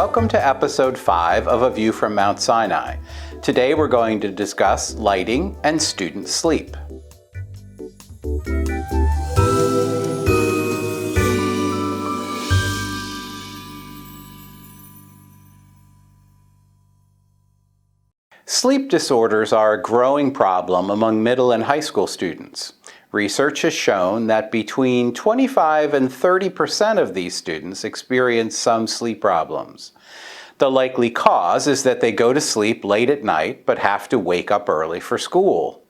Welcome to episode 5 of A View from Mount Sinai. Today we're going to discuss lighting and student sleep. Sleep disorders are a growing problem among middle and high school students. Research has shown that between 25 and 30% of these students experience some sleep problems. The likely cause is that they go to sleep late at night but have to wake up early for school.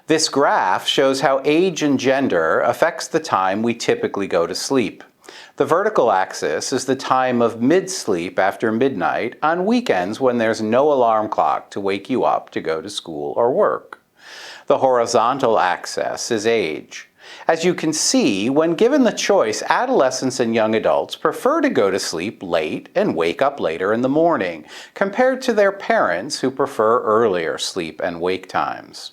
This graph shows how age and gender affects the time we typically go to sleep. The vertical axis is the time of mid-sleep after midnight on weekends when there's no alarm clock to wake you up to go to school or work. The horizontal axis is age. As you can see, when given the choice, adolescents and young adults prefer to go to sleep late and wake up later in the morning, compared to their parents who prefer earlier sleep and wake times.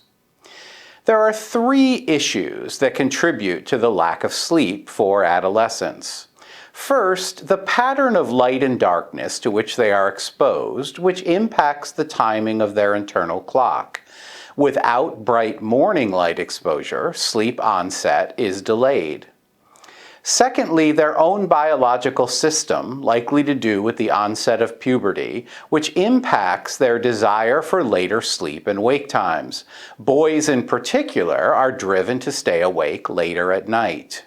There are 3 issues that contribute to the lack of sleep for adolescents. First, the pattern of light and darkness to which they are exposed, which impacts the timing of their internal clock. Without bright morning light exposure, sleep onset is delayed. Secondly, their own biological system, likely to do with the onset of puberty, which impacts their desire for later sleep and wake times. Boys in particular are driven to stay awake later at night.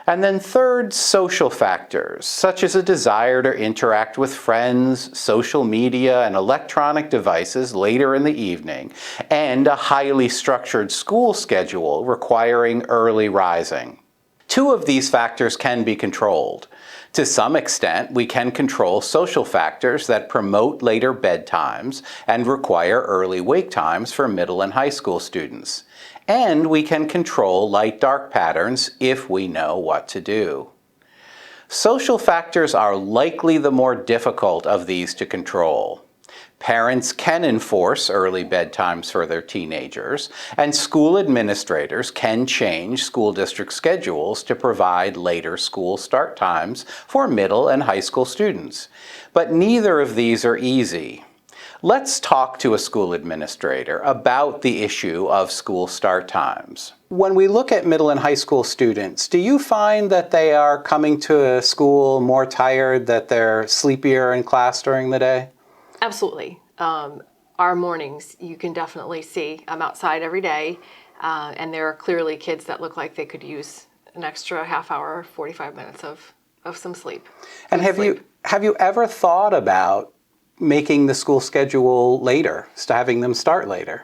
And then third, social factors, such as a desire to interact with friends, social media, and electronic devices later in the evening, and a highly structured school schedule requiring early rising. 2 of these factors can be controlled. To some extent, we can control social factors that promote later bedtimes and require early wake times for middle and high school students. And we can control light-dark patterns if we know what to do. Social factors are likely the more difficult of these to control. Parents can enforce early bedtimes for their teenagers, and school administrators can change school district schedules to provide later school start times for middle and high school students. But neither of these are easy. Let's talk to a school administrator about the issue of school start times. When we look at middle and high school students, do you find that they are coming to school more tired, that they're sleepier in class during the day? Absolutely. Our mornings, you can definitely see. I'm outside every day, and there are clearly kids that look like they could use an extra half hour, 45 minutes of some sleep. And have you ever thought about making the school schedule later, having them start later?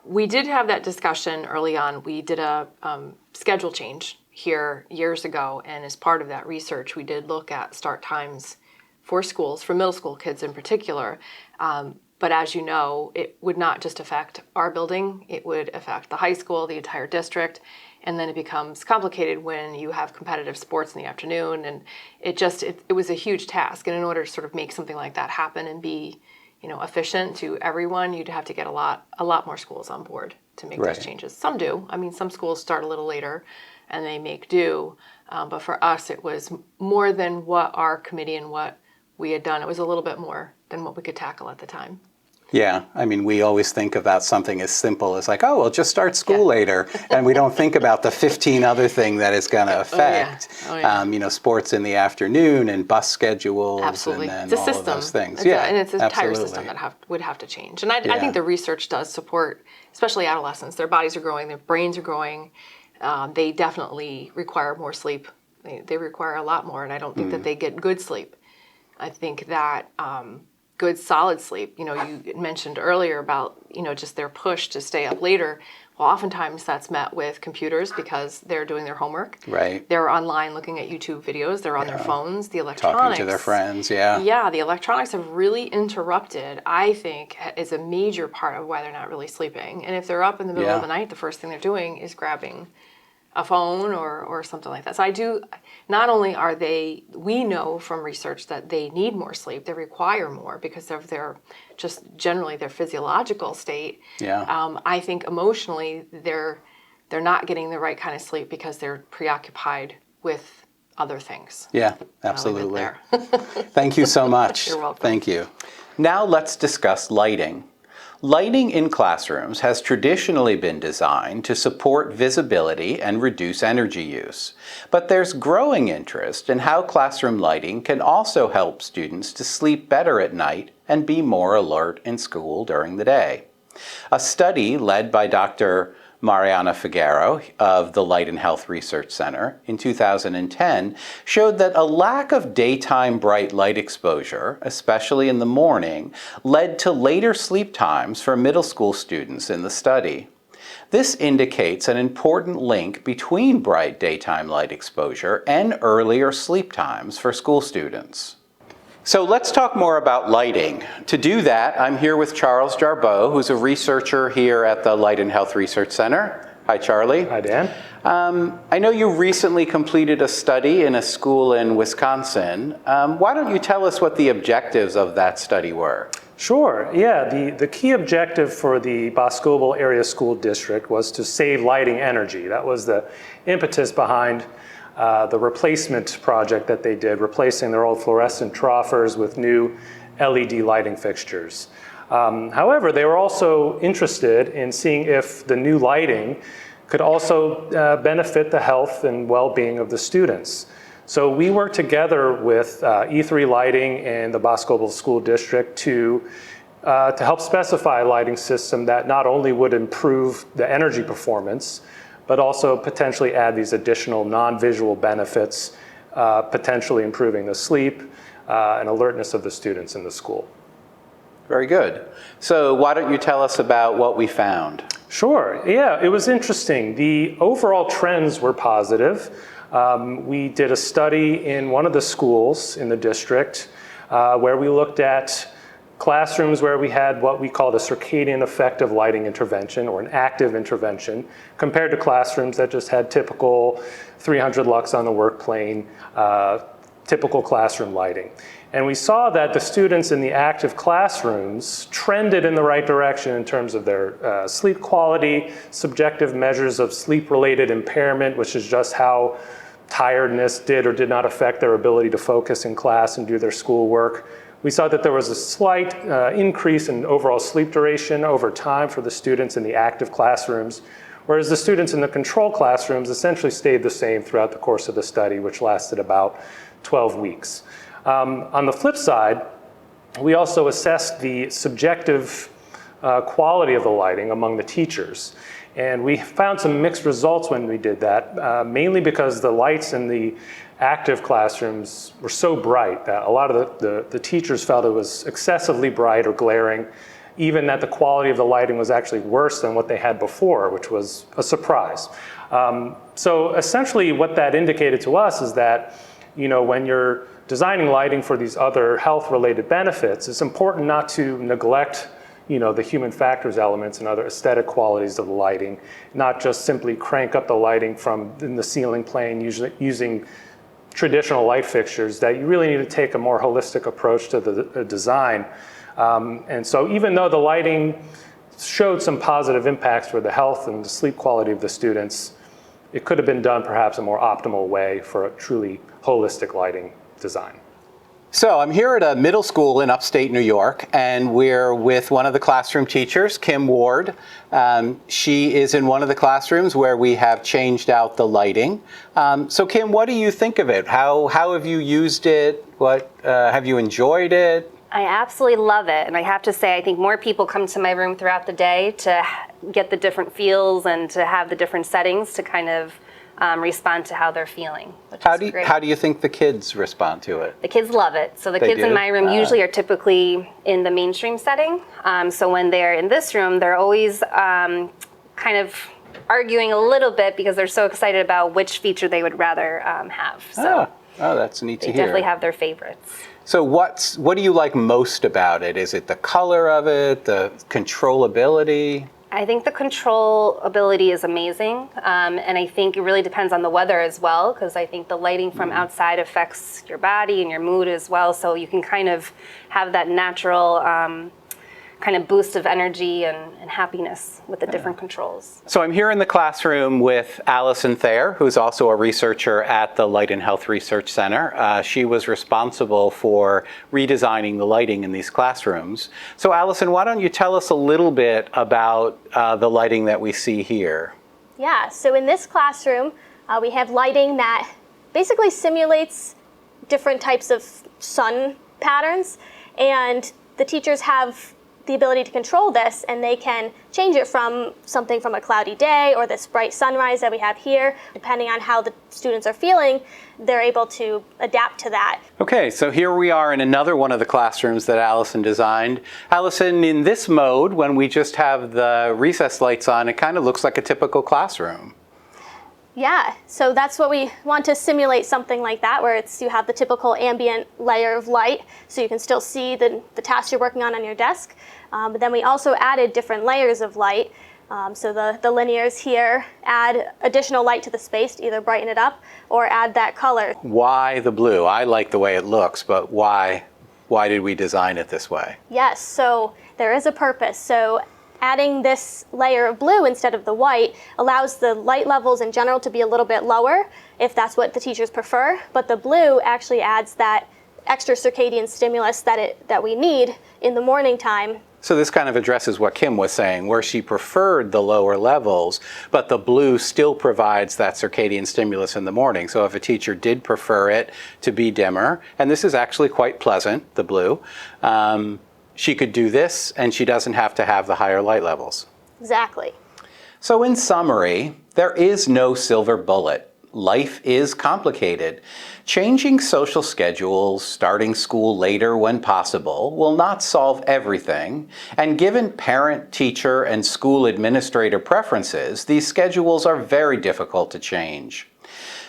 We did have that discussion early on. We did a schedule change here years ago, and as part of that research, we did look at start times for schools, for middle school kids in particular. But as you know, it would not just affect our building, it would affect the high school, the entire district, and then it becomes complicated when you have competitive sports in the afternoon, and it was a huge task. And in order to sort of make something like that happen and be, efficient to everyone, you'd have to get a lot more schools on board to make those changes. Some do. I mean, some schools start a little later and they make do. But for us, it was more than what our committee and what we had done. It was a little bit more than what we could tackle at the time. Yeah, I mean, we always think about something as simple as like, oh, well, just start school later. And we don't think about the 15 other things that it's going to affect. Sports in the afternoon and bus schedules. Absolutely. And it's a all system. of those things. And it's an entire system that would have to change. And I think the research does support, especially adolescents. Their bodies are growing, their brains are growing. They definitely require more sleep. They require a lot more, and I don't think that they get good sleep. I think that good solid sleep, you mentioned earlier about, just their push to stay up later. Well, oftentimes that's met with computers because they're doing their homework. Right. They're online looking at YouTube videos. They're on their phones. The electronics. Talking to their friends, Yeah, the electronics have really interrupted, I think, is a major part of why they're not really sleeping. And if they're up in the middle of the night, the first thing they're doing is grabbing a phone or something like that. So not only we know from research that they need more sleep, they require more because of their, just generally their physiological state. Yeah. I think emotionally they're not getting the right kind of sleep because they're preoccupied with other things. Yeah, I'll leave it absolutely. there. Thank you so much. You're welcome. Thank you. Now let's discuss lighting. Lighting in classrooms has traditionally been designed to support visibility and reduce energy use. But there's growing interest in how classroom lighting can also help students to sleep better at night and be more alert in school during the day. A study led by Dr. Mariana Figueroa of the Light and Health Research Center in 2010 showed that a lack of daytime bright light exposure, especially in the morning, led to later sleep times for middle school students in the study. This indicates an important link between bright daytime light exposure and earlier sleep times for school students. So let's talk more about lighting. To do that, I'm here with Charles Jarboe, who's a researcher here at the Light and Health Research Center. Hi, Charlie. Hi, Dan. I know you recently completed a study in a school in Wisconsin. Why don't you tell us what the objectives of that study were? Sure, yeah. The key objective for the Boscobel Area School District was to save lighting energy. That was the impetus behind the replacement project that they did, replacing their old fluorescent troughers with new LED lighting fixtures. However, they were also interested in seeing if the new lighting could also benefit the health and well-being of the students. So we worked together with E3 Lighting and the Boscobel School District to help specify a lighting system that not only would improve the energy performance, but also potentially add these additional non-visual benefits, potentially improving the sleep and alertness of the students in the school. Very good. So why don't you tell us about what we found? Sure, yeah, it was interesting. The overall trends were positive. We did a study in one of the schools in the district where we looked at classrooms where we had what we called a circadian effective lighting intervention or an active intervention compared to classrooms that just had typical 300 lux on the work plane, typical classroom lighting. And we saw that the students in the active classrooms trended in the right direction in terms of their sleep quality, subjective measures of sleep-related impairment, which is just how tiredness did or did not affect their ability to focus in class and do their schoolwork. We saw that there was a slight increase in overall sleep duration over time for the students in the active classrooms, whereas the students in the control classrooms essentially stayed the same throughout the course of the study, which lasted about 12 weeks. On the flip side, we also assessed the subjective quality of the lighting among the teachers. And we found some mixed results when we did that, mainly because the lights in the active classrooms were so bright that a lot of the teachers felt it was excessively bright or glaring, even that the quality of the lighting was actually worse than what they had before, which was a surprise. So essentially what that indicated to us is that, you know, when you're designing lighting for these other health-related benefits, it's important not to neglect, you know, the human factors elements and other aesthetic qualities of the lighting, not just simply crank up the lighting from in the ceiling plane using traditional light fixtures, that you really need to take a more holistic approach to the design. And so even though the lighting showed some positive impacts for the health and the sleep quality of the students, it could have been done perhaps a more optimal way for a truly holistic lighting design. So I'm here at a middle school in upstate New York, and we're with one of the classroom teachers, Kim Ward. She is in one of the classrooms where we have changed out the lighting. So Kim, what do you think of it? How have you used it? What have you enjoyed it? I absolutely love it, and I have to say I think more people come to my room throughout the day to get the different feels and to have the different settings to kind of respond to how they're feeling, which is great. How do you think the kids respond to it? The kids love it. So the kids in my room usually are typically in the mainstream setting. So when they're in this room, they're always kind of arguing a little bit because they're so excited about which feature they would rather have. So that's neat to hear. They definitely have their favorites. So what do you like most about it? Is it the color of it, the controllability? I think the control ability is amazing, and I think it really depends on the weather as well, because I think the lighting from outside affects your body and your mood as well, so you can kind of have that natural kind of boost of energy and happiness with the different controls. So I'm here in the classroom with Allison Thayer, who's also a researcher at the Light and Health Research Center. She was responsible for redesigning the lighting in these classrooms. So Allison, why don't you tell us a little bit about the lighting that we see here? Yeah, so in this classroom, we have lighting that basically simulates different types of sun patterns, and the teachers have the ability to control this, and they can change it from something from a cloudy day or this bright sunrise that we have here. Depending on how the students are feeling, they're able to adapt to that. Okay, so here we are in another one of the classrooms that Allison designed. Allison, in this mode, when we just have the recess lights on, it kind of looks like a typical classroom. Yeah, so that's what we want to simulate, something like that, where you have the typical ambient layer of light, so you can still see the tasks you're working on your desk. But then we also added different layers of light. So the linears here add additional light to the space to either brighten it up or add that color. Why the blue? I like the way it looks, but why did we design it this way? Yes, so there is a purpose. So adding this layer of blue instead of the white allows the light levels in general to be a little bit lower, if that's what the teachers prefer, but the blue actually adds that extra circadian stimulus that we need in the morning time. So this kind of addresses what Kim was saying, where she preferred the lower levels, but the blue still provides that circadian stimulus in the morning. So if a teacher did prefer it to be dimmer, and this is actually quite pleasant, the blue, she could do this, and she doesn't have to have the higher light levels. Exactly. So in summary, there is no silver bullet. Life is complicated. Changing social schedules, starting school later when possible, will not solve everything. And given parent, teacher, and school administrator preferences, these schedules are very difficult to change.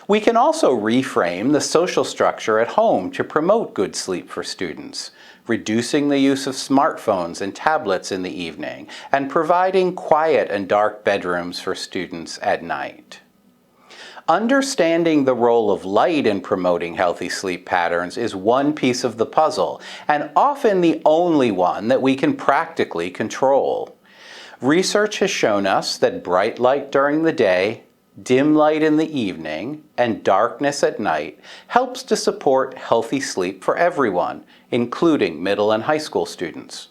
We can also reframe the social structure at home to promote good sleep for students, reducing the use of smartphones and tablets in the evening, and providing quiet and dark bedrooms for students at night. Understanding the role of light in promoting healthy sleep patterns is one piece of the puzzle, and often the only one that we can practically control. Research has shown us that bright light during the day, dim light in the evening, and darkness at night helps to support healthy sleep for everyone, including middle and high school students.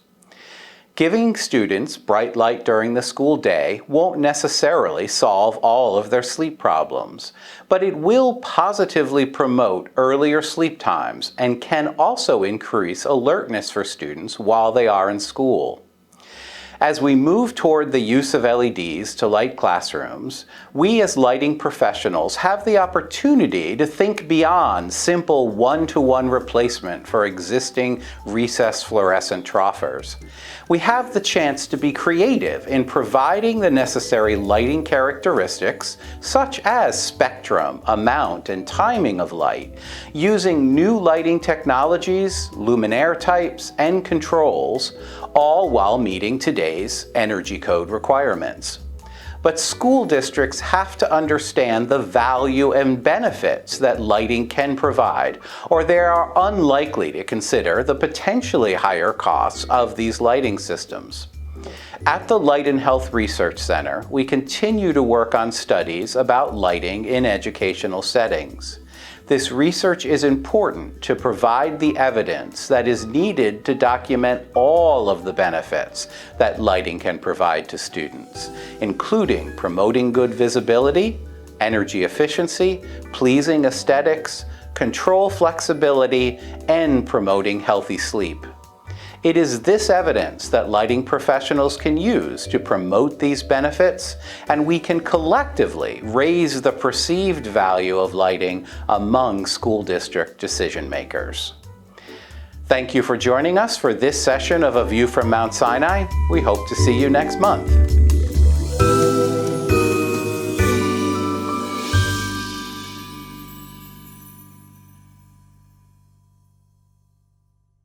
Giving students bright light during the school day won't necessarily solve all of their sleep problems, but it will positively promote earlier sleep times and can also increase alertness for students while they are in school. As we move toward the use of LEDs to light classrooms, we as lighting professionals have the opportunity to think beyond simple one-to-one replacement for existing recessed fluorescent troughers. We have the chance to be creative in providing the necessary lighting characteristics, such as spectrum, amount, and timing of light, using new lighting technologies, luminaire types, and controls, all while meeting today's energy code requirements. But school districts have to understand the value and benefits that lighting can provide, or they are unlikely to consider the potentially higher costs of these lighting systems. At the Light and Health Research Center, we continue to work on studies about lighting in educational settings. This research is important to provide the evidence that is needed to document all of the benefits that lighting can provide to students, including promoting good visibility, energy efficiency, pleasing aesthetics, control flexibility, and promoting healthy sleep. It is this evidence that lighting professionals can use to promote these benefits, and we can collectively raise the perceived value of lighting among school district decision makers. Thank you for joining us for this session of A View from Mount Sinai. We hope to see you next month.